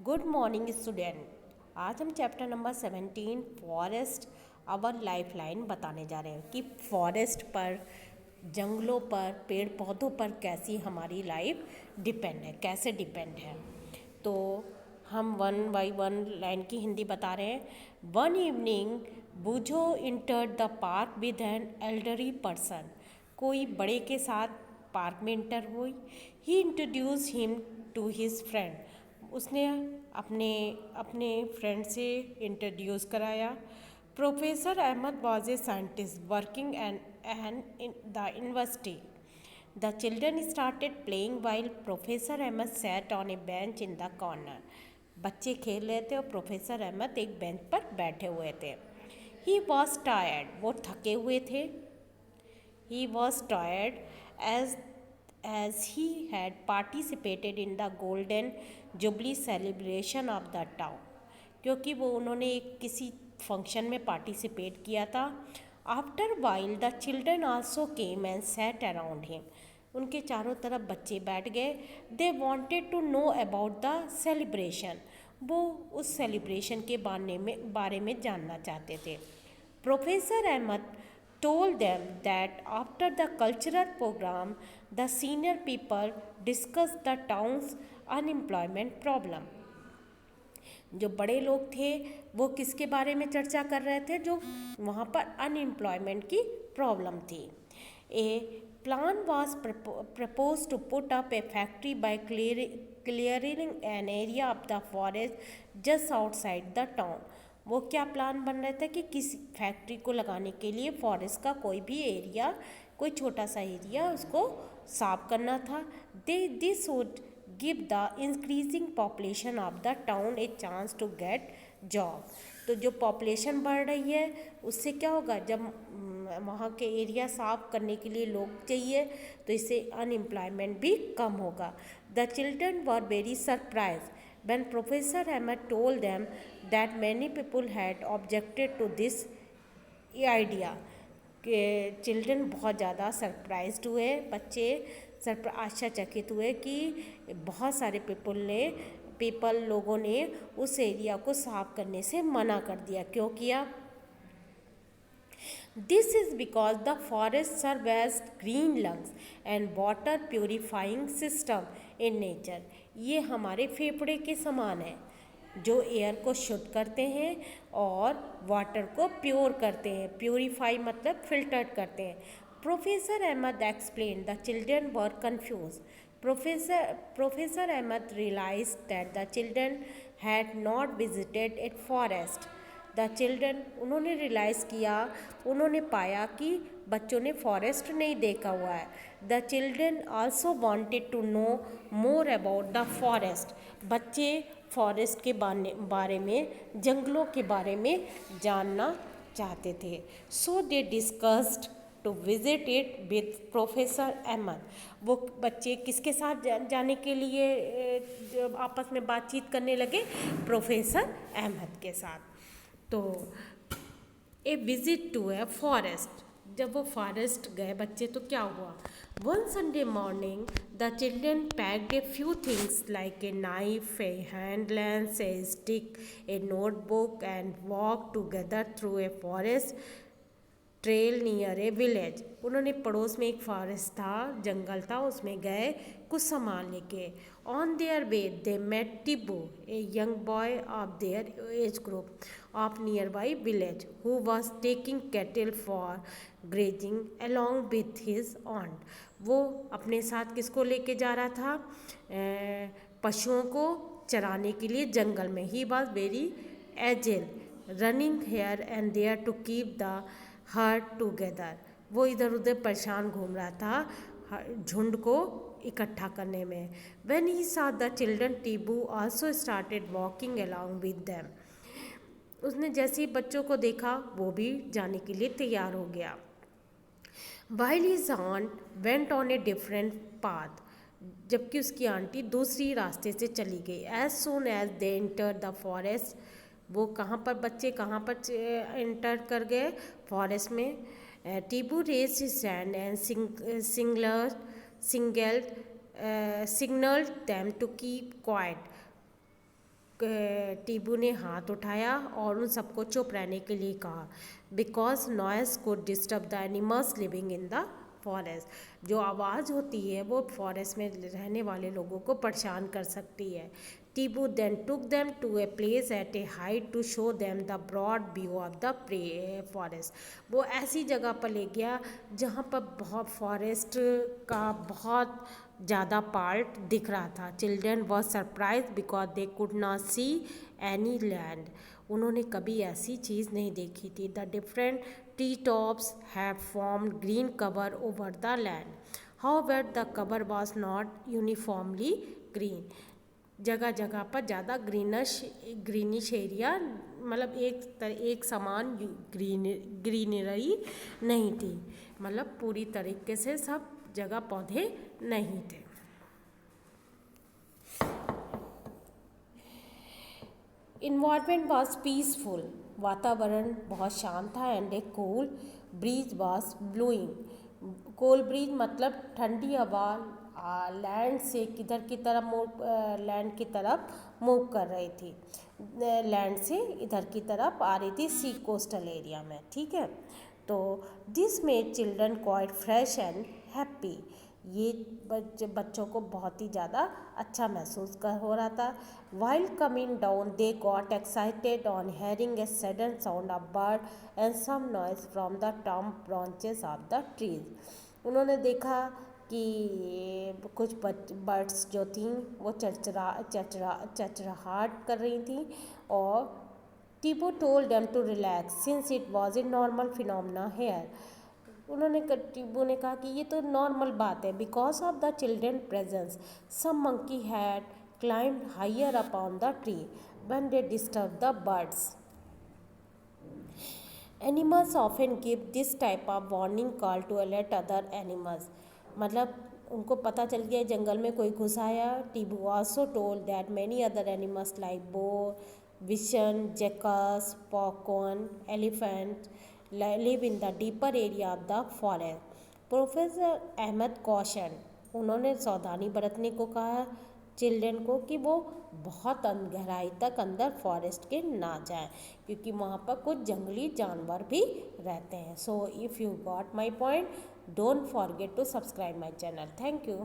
Good morning student. आज हम chapter number 17 forest our lifeline बताने जा रहे हैं कि फॉरेस्ट पर, जंगलों पर, पेड़ पौधों पर कैसी हमारी लाइफ डिपेंड है, कैसे डिपेंड है। तो हम वन बाय वन लाइन की हिंदी बता रहे हैं। One evening Bujho entered the park with an elderly person. कोई बड़े के साथ पार्क में इंटर हुई। He introduce him to his friend. उसने अपने अपने फ्रेंड से इंट्रोड्यूस कराया। Professor Ahmed was a scientist working and in the university. The children started playing while professor Ahmed sat on a bench in the corner. बच्चे खेल रहे थे और प्रोफेसर अहमद एक बेंच पर बैठे हुए थे। ही वॉज टायर्ड, वो थके हुए थे। He was tired as he had participated in the golden jubilee celebration of the town, क्योंकि वो उन्होंने एक किसी फंक्शन में पार्टिसिपेट किया था। After while the children also came and sat around him. उनके चारों तरफ बच्चे बैठ गए। They wanted to know about the celebration. वो उस सेलिब्रेशन के बारे में जानना चाहते थे। Professor Ahmad told them that after the cultural program, the senior people discussed the town's unemployment problem. जो बड़े लोग थे वो किसके बारे में चर्चा कर रहे थे? जो वहाँ पर अनएम्प्लॉयमेंट की प्रॉब्लम थी। ए plan was proposed to put up a factory by clearing an area of the forest just outside the town. वो क्या प्लान बन रहे थे कि किसी फैक्ट्री को लगाने के लिए फॉरेस्ट का कोई भी एरिया, कोई छोटा सा एरिया उसको साफ करना था। This would give the increasing population of the town a chance to get job. तो जो पॉपुलेशन बढ़ रही है उससे क्या होगा, जब वहाँ के एरिया साफ करने के लिए लोग चाहिए तो इससे अनएम्प्लॉयमेंट भी कम होगा। The children were very surprise when Professor Ahmed told them that many people had objected to this idea। कि चिल्ड्रन बहुत ज़्यादा सरप्राइज्ड हुए, बच्चे आश्चर्यचकित हुए कि बहुत सारे लोगों ने उस एरिया को साफ करने से मना कर दिया। क्यों किया? This is because the forest serve as green lungs and water purifying system in nature। ये हमारे फेफड़े के समान है जो एयर को शुद्ध करते हैं और वाटर को प्योर करते हैं। प्योरीफाई मतलब फिल्टर्ड करते हैं। Professor Ahmad explain the children were confuse. Professor Ahmad realise that the children had not visited it forest. The children, उन्होंने रियलाइज़ किया, उन्होंने पाया कि बच्चों ने फॉरेस्ट नहीं देखा हुआ है। The children also wanted to know more about the forest. बच्चे फॉरेस्ट के बारे में, जंगलों के बारे में जानना चाहते थे। So they discussed to visit it with professor Ahmed. वो बच्चे किसके साथ जाने के लिए आपस में बातचीत करने लगे? प्रोफेसर अहमद के साथ। तो ए विजिट टू ए फॉरेस्ट, जब वो फॉरेस्ट गए बच्चे तो क्या हुआ? One Sunday morning the children packed a few things like a knife, A hand lens, A stick, A notebook and walk together through a forest trail near A village. उन्होंने पड़ोस में एक फॉरेस्ट था, जंगल था, उसमें गए कुछ सामान लेके। On their way they met Tibbu, a young boy of their age group of near by village who was taking cattle for grazing along with his aunt. वो अपने साथ किसको लेके जा रहा था? पशुओं को चराने के लिए जंगल में। He was very agile running here and there to keep the herd together. वो इधर उधर परेशान घूम रहा था झुंड को इकट्ठा करने में। When he saw the children, Tibu also started walking along with them। उसने जैसे ही बच्चों को देखा वो भी जाने के लिए तैयार हो गया। While his aunt went on a different path, जबकि उसकी आंटी दूसरी रास्ते से चली गई। As soon as they entered the forest, वो कहाँ पर बच्चे कहाँ पर एंटर कर गए? फॉरेस्ट में। Tibu raise his hand and signalled them to keep quiet। Tibu ने हाथ उठाया और उन सबको चुप रहने के लिए कहा, because noise could disturb the animals living in the forest. जो आवाज़ होती है वो फॉरेस्ट में रहने वाले लोगों को परेशान कर सकती है। Tibu then took them to a place at a height to show them the broad view of the forest. वो ऐसी जगह पर ले गया जहाँ पर बहुत फॉरेस्ट का बहुत ज़्यादा पार्ट दिख रहा था। Children was surprise because they could not see any land. उन्होंने कभी ऐसी चीज़ नहीं देखी थी। The different tree tops have formed green cover over the land, however the cover was not uniformly green. जगह जगह पर ज़्यादा ग्रीनिश एरिया, मतलब एक समान ग्रीनरी नहीं थी, मतलब पूरी तरीके से सब जगह पौधे नहीं थे। इन्वायरमेंट वॉज पीसफुल, वातावरण बहुत शांत था। And A cool bridge was blowing. Cool bridge मतलब ठंडी हवा लैंड से किधर की तरफ लैंड की तरफ मूव कर रही थी, लैंड से इधर की तरफ आ रही थी, सी कोस्टल एरिया में। ठीक है, तो this made children quite fresh and happy. ये बच्चों को बहुत ही ज़्यादा अच्छा महसूस हो रहा था। While coming down they got excited on hearing a sudden sound of bird and some noise from the top branches of the trees. उन्होंने देखा कि कुछ बर्ड्स जो थीं वो चचराहट कर रही थी। और Tibu told them to relax since it was a normal phenomena here. Tibu ने कहा कि ये तो नॉर्मल बात है, because of the children presence some monkey had climbed higher upon the tree when they disturb the birds. Animals often give this type of warning call to alert other animals. मतलब उनको पता चल गया जंगल में कोई घुस आया। Tibu also told that many other animals like boar, bison, jackals, porcupine, elephant live in the deeper area of the forest. Professor Ahmed caution, उन्होंने सावधानी बरतने को कहा चिल्ड्रन को कि वो बहुत गहराई तक अंदर फॉरेस्ट के ना जाएं, क्योंकि वहाँ पर कुछ जंगली जानवर भी रहते हैं। So if you got my point, don't forget to subscribe my channel. Thank you.